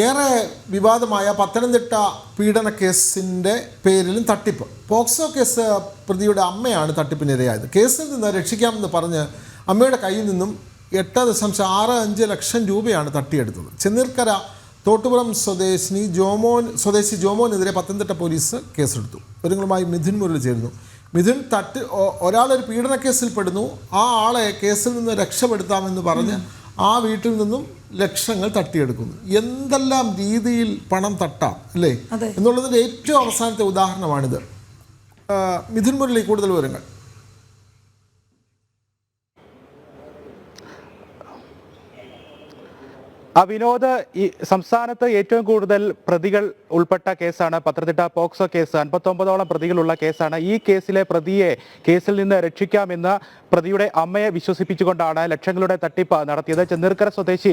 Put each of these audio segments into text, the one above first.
ഏറെ വിവാദമായ പത്തനംതിട്ട പീഡന കേസിൻ്റെ പേരിലും തട്ടിപ്പ്. പോക്സോ കേസ് പ്രതിയുടെ അമ്മയാണ് തട്ടിപ്പിനിരയായത്. കേസിൽ നിന്ന് രക്ഷിക്കാമെന്ന് പറഞ്ഞ് അമ്മയുടെ കയ്യിൽ നിന്നും 8.65 ലക്ഷം രൂപയാണ് തട്ടിയെടുത്തത്. ചെന്നീർക്കര തോട്ടുപുറം സ്വദേശി ജോമോനെതിരെ പത്തനംതിട്ട പോലീസ് കേസെടുത്തു. വിവരങ്ങളുമായി മിഥുൻ മുരളി ചേരുന്നു. മിഥുൻ, ഒരാളൊരു പീഡന കേസിൽ പെടുന്നു. ആ ആളെ കേസിൽ നിന്ന് രക്ഷപ്പെടുത്താമെന്ന് പറഞ്ഞ് ആ വീട്ടിൽ നിന്നും ലക്ഷങ്ങൾ തട്ടിയെടുക്കുന്നു. എന്തെല്ലാം രീതിയിൽ പണം തട്ടാം അല്ലേ എന്നുള്ളതിൻ്റെ ഏറ്റവും അവസാനത്തെ ഉദാഹരണമാണിത്. മിഥുൻ മുരളി, കൂടുതൽ വിവരങ്ങൾ. വിനോദ്, ഈ സംസ്ഥാനത്ത് ഏറ്റവും കൂടുതൽ പ്രതികൾ ഉൾപ്പെട്ട കേസാണ് പത്തനംതിട്ട പോക്സോ കേസ്. 59ഓളം പ്രതികളുള്ള കേസാണ്. ഈ കേസിലെ പ്രതിയെ കേസിൽ നിന്ന് രക്ഷിക്കാമെന്ന് പ്രതിയുടെ അമ്മയെ വിശ്വസിപ്പിച്ചുകൊണ്ടാണ് ലക്ഷങ്ങളുടെ തട്ടിപ്പ് നടത്തിയത്. ചെന്നീർക്കര സ്വദേശി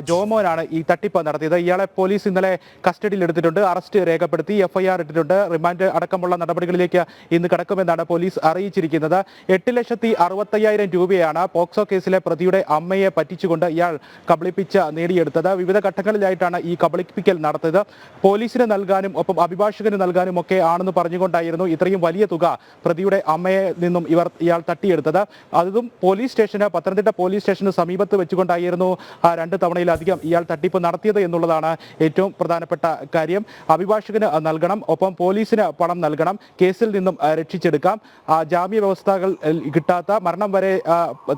ജോമോനാണ് ഈ തട്ടിപ്പ് നടത്തിയത്. ഇയാളെ പോലീസ് ഇന്നലെ കസ്റ്റഡിയിൽ എടുത്തിട്ടുണ്ട്, അറസ്റ്റ് രേഖപ്പെടുത്തി, FIR ഇട്ടിട്ടുണ്ട്. റിമാൻഡ് അടക്കമുള്ള നടപടികളിലേക്ക് ഇന്ന് കടക്കുമെന്നാണ് പോലീസ് അറിയിച്ചിരിക്കുന്നത്. 8,65,000 രൂപയാണ് പോക്സോ കേസിലെ പ്രതിയുടെ അമ്മയെ പറ്റിച്ചുകൊണ്ട് ഇയാൾ കബളിപ്പിച്ച് നേടിയെടുത്തത്. വിവിധ ഘട്ടങ്ങളിലായിട്ടാണ് ഈ കബളിപ്പിക്കൽ നടത്തിയത്. പോലീസിന് നൽകാനും ഒപ്പം അഭിഭാഷകന് നൽകാനും ഒക്കെ ആണെന്ന് പറഞ്ഞുകൊണ്ടായിരുന്നു ഇത്രയും വലിയ തുക പ്രതിയുടെ അമ്മയെ നിന്നും ഇയാൾ തട്ടിയെടുത്തത്. അതും പത്തനംതിട്ട പോലീസ് സ്റ്റേഷന് സമീപത്ത് വെച്ചുകൊണ്ടായിരുന്നു 2 തവണയിലധികം ഇയാൾ തട്ടിപ്പ് നടത്തിയത് എന്നുള്ളതാണ് ഏറ്റവും പ്രധാനപ്പെട്ട കാര്യം. അഭിഭാഷകന് നൽകണം, ഒപ്പം പോലീസിന് പണം നൽകണം, കേസിൽ നിന്നും രക്ഷിച്ചെടുക്കാം. ജാമ്യ വ്യവസ്ഥകൾ കിട്ടാത്ത, മരണം വരെ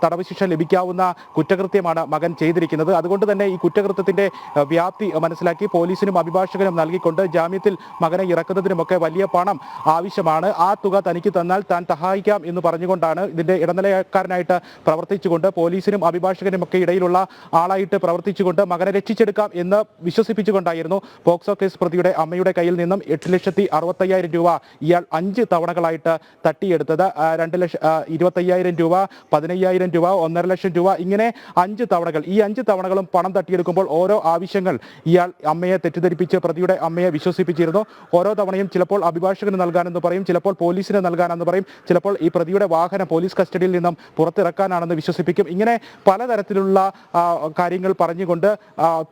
തടവ് ശിക്ഷ ലഭിക്കാവുന്ന കുറ്റകൃത്യമാണ് മകൻ ചെയ്തിരിക്കുന്നത്. അതുകൊണ്ട് തന്നെ ഈ കുറ്റകൃത്യത്തിന്റെ വ്യാപ്തി മനസ്സിലാക്കി പോലീസിനും അഭിഭാഷകനും നൽകിക്കൊണ്ട് ജാമ്യത്തിൽ മകനെ ഇറക്കുന്നതിനുമൊക്കെ വലിയ പണം ആവശ്യമാണ്. ആ തുക തനിക്ക് തന്നാൽ താൻ സഹായിക്കാം എന്ന് പറഞ്ഞുകൊണ്ടാണ് ഇതിന്റെ ഇടനിലക്കാരനായിട്ട് പ്രവർത്തിച്ചുകൊണ്ട് പോലീസിനും അഭിഭാഷകനും ഒക്കെ ഇടയിലുള്ള ആളായിട്ട് പ്രവർത്തിച്ചുകൊണ്ട് മകനെ രക്ഷിച്ചെടുക്കാം എന്ന് വിശ്വസിപ്പിച്ചുകൊണ്ടായിരുന്നു പോക്സോ കേസ് പ്രതിയുടെ അമ്മയുടെ കയ്യിൽ നിന്നും 8,65,000 രൂപ ഇയാൾ 5 തവണകളായിട്ട് തട്ടിയെടുത്തത്. 2,25,000 രൂപ, 15,000 രൂപ, 1.5 ലക്ഷം രൂപ, ഇങ്ങനെ 5 തവണകൾ. ഈ 5 തവണകളും പണം തട്ടിയെടുക്കുമ്പോൾ ഓരോ ആവശ്യങ്ങൾ ഇയാൾ അമ്മയെ തെറ്റിദ്ധരിപ്പിച്ച് പ്രതിയുടെ അമ്മയെ വിശ്വസിപ്പിച്ചിരുന്നു. ഓരോ തവണയും ചിലപ്പോൾ അഭിഭാഷകന് നൽകാനെന്ന് പറയും, ചിലപ്പോൾ പോലീസിന് നൽകാനെന്ന് പറയും, ചിലപ്പോൾ ഈ പ്രതിയുടെ വാഹനം പോലീസ് കസ്റ്റഡിയിൽ നിന്നും പുറത്തിറക്കാനാണെന്ന് വിശ്വസിപ്പിക്കും. ഇങ്ങനെ പലതരത്തിലുള്ള കാര്യങ്ങൾ പറഞ്ഞുകൊണ്ട്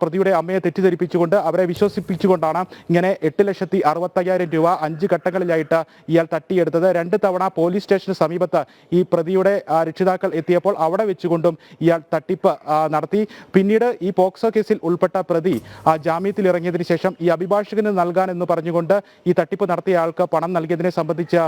പ്രതിയുടെ അമ്മയെ തെറ്റിദ്ധരിപ്പിച്ചുകൊണ്ട് അവരെ വിശ്വസിപ്പിച്ചുകൊണ്ടാണ് ഇങ്ങനെ 8,65,000 രൂപ 5 ഘട്ടങ്ങളിലായിട്ട് ഇയാൾ തട്ടിയെടുത്തത്. 2 തവണ പോലീസ് സ്റ്റേഷന് സമീപത്ത് ഈ പ്രതിയുടെ രക്ഷിതാക്കൾ എത്തിയപ്പോൾ അവിടെ വെച്ചുകൊണ്ടും ഇയാൾ തട്ടിപ്പ് നടത്തി. പിന്നീട് ഈ പോക്സോ കേസിൽ ഉൾപ്പെട്ട പ്രതി ജാമ്യത്തിൽ ഇറങ്ങിയതിനു ശേഷം ഈ അഭിഭാഷകന് നൽകാൻ എന്ന് പറഞ്ഞുകൊണ്ട് ഈ തട്ടിപ്പ് നടത്തിയ ആൾക്ക് പണം നൽകിയതിനെ സംബന്ധിച്ച്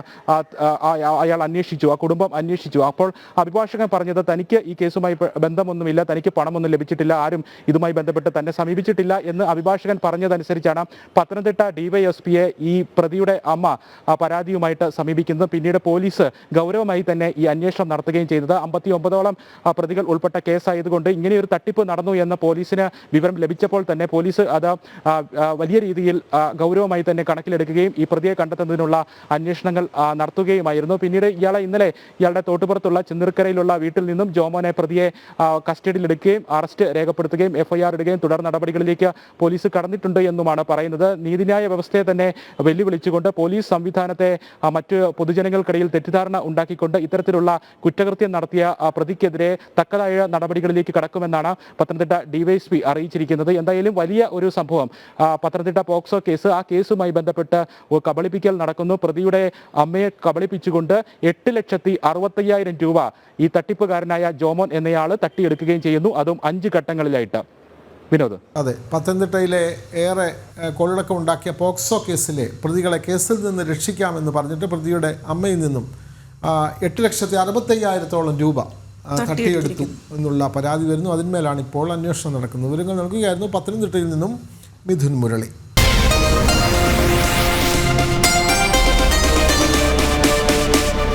അയാൾ അന്വേഷിച്ചു, ആ കുടുംബം അന്വേഷിച്ചു. അപ്പോൾ അഭിഭാഷകൻ പറഞ്ഞത് തനിക്ക് ഈ കേസുമായി ബന്ധമൊന്നുമില്ല, തനിക്ക് പണമൊന്നും ലഭിച്ചിട്ടില്ല, ആരും ഇതുമായി ബന്ധപ്പെട്ട് തന്നെ സമീപിച്ചിട്ടില്ല എന്ന് അഭിഭാഷകൻ പറഞ്ഞതനുസരിച്ചാണ് പത്തനംതിട്ട DYSPയെ ഈ പ്രതിയുടെ അമ്മ പരാതിയുമായിട്ട് സമീപിക്കുന്നത്. പിന്നീട് പോലീസ് ഗൗരവമായി തന്നെ ഈ അന്വേഷണം നടത്തുകയും ചെയ്തത്. 59ഓളം പ്രതികൾ ഉൾപ്പെട്ട കേസായതുകൊണ്ട് ഇങ്ങനെയൊരു തട്ടിപ്പ് നടന്നു എന്ന് പോലീസിന് വിവരം ലഭിച്ചപ്പോൾ തന്നെ പോലീസ് അത് വലിയ രീതിയിൽ ഗൗരവമായി തന്നെ കണക്കിലെടുക്കുകയും ഈ പ്രതിയെ കണ്ടെത്തുന്നതിനുള്ള അന്വേഷണങ്ങൾ നടത്തുകയുമായിരുന്നു. പിന്നീട് ഇന്നലെ ഇയാളുടെ തോട്ടുപുറത്തുള്ള ചെന്നീർക്കരയിലുള്ള വീട്ടിൽ നിന്നും ജോമോനെ പ്രതിയെ കസ്റ്റഡിയിലെടുക്കുകയും അറസ്റ്റ് രേഖപ്പെടുത്തുകയും FIR ഇടുകയും തുടർ നടപടികളിലേക്ക് പോലീസ് കടന്നിട്ടുണ്ട് എന്നുമാണ് പറയുന്നത്. നീതിന്യായ വ്യവസ്ഥയെ തന്നെ വെല്ലുവിളിച്ചുകൊണ്ട് പോലീസ് സംവിധാനത്തെ മറ്റ് പൊതുജനങ്ങൾക്കിടയിൽ തെറ്റിദ്ധാരണ ഉണ്ടാക്കിക്കൊണ്ട് ഇത്തരത്തിലുള്ള കുറ്റകൃത്യം നടത്തിയ പ്രതിക്കെതിരെ തക്കതായ നടപടികളിലേക്ക് കടക്കുമെന്നാണ് പത്തനംതിട്ട DYSP അറിയിച്ചിരിക്കുന്നത്. എന്തായാലും വലിയ ഒരു സംഭവം പത്തനംതിട്ട പോക്സോ കേസ്, ആ കേസുമായി ബന്ധപ്പെട്ട് കബളിപ്പിക്കൽ നടക്കുന്നു. പ്രതിയുടെ അമ്മയെ കബളിപ്പിച്ചുകൊണ്ട് 8,65,000 രൂപ ഈ തട്ടിപ്പുകാരനായ ജോമോൻ എന്നയാൾ തട്ടിയെടുക്കുകയും ചെയ്യുന്നു, അതും 5 ഘട്ടങ്ങളിലായിട്ട്. വിനോദ്, അതെ, പത്തനംതിട്ടയിലെ ഏറെ കൊള്ളടക്കം ഉണ്ടാക്കിയ പോക്സോ കേസിലെ പ്രതികളെ കേസിൽ നിന്ന് രക്ഷിക്കാമെന്ന് പറഞ്ഞിട്ട് പ്രതിയുടെ അമ്മയിൽ നിന്നും 8,65,000 രൂപ തട്ടിയെടുത്തു എന്നുള്ള പരാതി വരുന്നു. അതിന്മേലാണ് ഇപ്പോൾ അന്വേഷണം നടക്കുന്നത്. വിവരങ്ങൾ നൽകുകയായിരുന്നു പത്തനംതിട്ടയിൽ നിന്നും മിഥുൻ മുരളി.